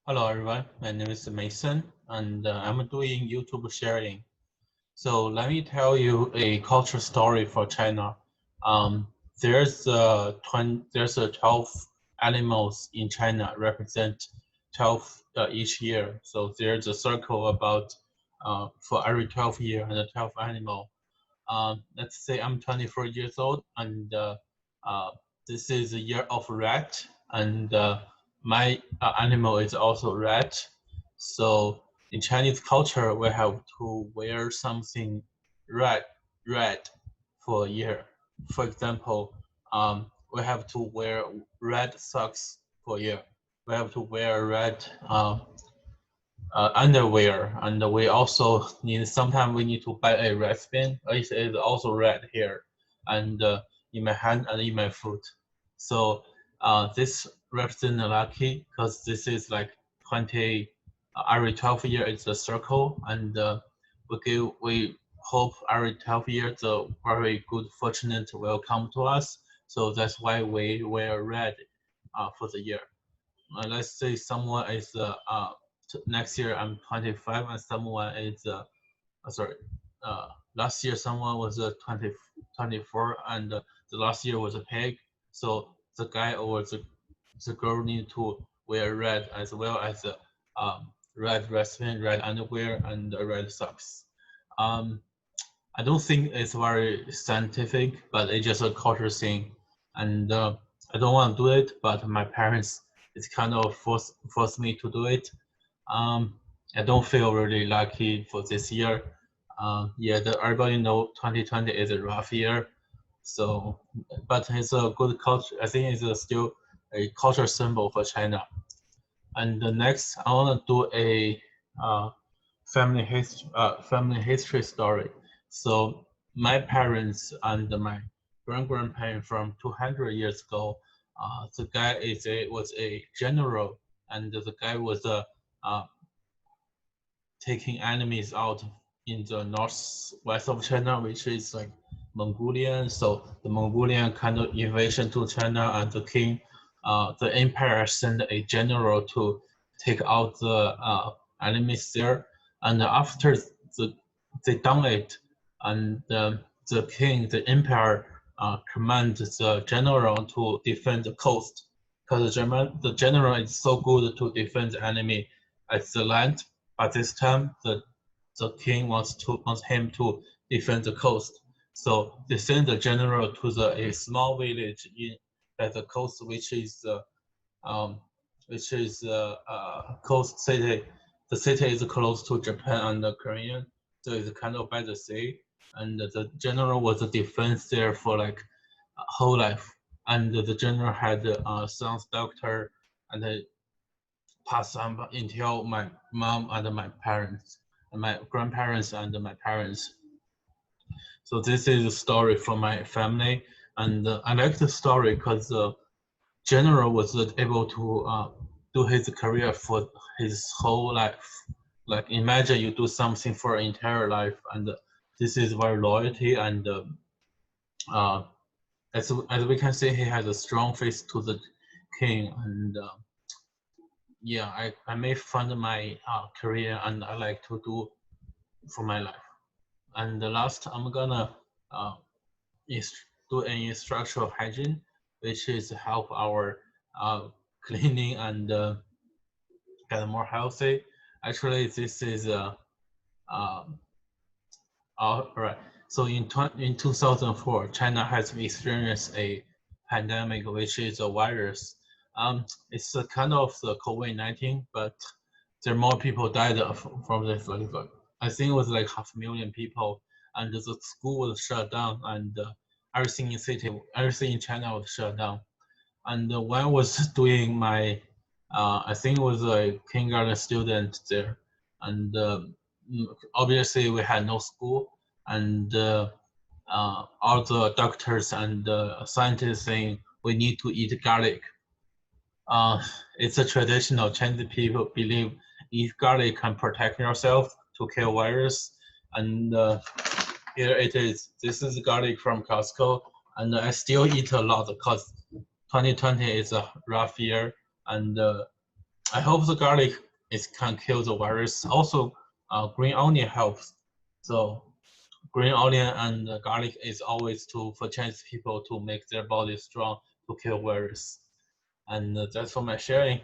Hello everyone, my name is Mason and I'm doing YouTube sharing. So let me tell you a culture story for China. Um, there's a 12 animals in China represent 12 each year. So there's a circle about for every 12 year and a 12 animal. Let's say I'm 24 years old and uh, this is a year of rat and my animal is also rat. So in Chinese culture, we have to wear something red, red for a year. For example, we have to wear red socks for a year. We have to wear red underwear, and we also need sometimes we need to buy a red spin. It is also red here, and in my hand and in my foot. So this represents lucky because this is like 20 every 12 year it's a circle, and we hope every 12 years the very good fortunate will come to us. So that's why we wear red for the year. Let's say someone is next year I'm 25 and someone is sorry last year someone was 24 and the last year was a pig. So the guy or the girl need to wear red as well as red wristband, red underwear, and red socks. Um, I don't think it's very scientific, but it's just a culture thing, and I don't want to do it, but my parents it's kind of force me to do it. Um, I don't feel really lucky for this year. Yeah, everybody know 2020 is a rough year, so but it's a good culture. I think it's still a culture symbol for China. And the next, I want to do a uh, family history story. So my parents and my grandparents from 200 years ago, the guy was a general, and the guy was uh, taking enemies out in the northwest of China, which is like Mongolian. So the Mongolian kind of invasion to China, and the empire sent a general to take out the enemies there. And after the, they done it, and the king, the empire, command the general to defend the coast, because the general is so good to defend the enemy at the land. But this time, the king wants him to defend the coast. So they send the general to a small village at the coast, um, which is coast city. The city is close to Japan and the Korean, so it's kind of by the sea. And the general was a defense there for like a whole life. And the general had son's doctor, and passed on until my mom and my parents, and my grandparents and my parents. So this is a story from my family, and I like the story because the general was able to do his career for his whole life. Like imagine you do something for an entire life, and this is very loyalty and uh, as we can see, he has a strong faith to the king, and yeah, I may fund my career and I like to do for my life. And the last, I'm gonna uh, do an structural hygiene, which is help our uh, cleaning and get more healthy. Actually, this is uh, all right. So in 2004, China has experienced a pandemic, which is a virus. It's a kind of the COVID-19, but there are more people died from this. Like, I think it was like 500,000 people, and the school was shut down, and everything in China was shut down. And when I was doing my, I think it was a kindergarten student there, and obviously we had no school, and all the doctors and scientists saying we need to eat garlic. Uh, it's a traditional Chinese people believe eat garlic can protect yourself to kill virus, and here it is. This is garlic from Costco, and I still eat a lot because 2020 is a rough year, and I hope the garlic can kill the virus. Also, green onion helps. So green onion and garlic is always for Chinese people to make their body strong to kill virus. And that's for my sharing.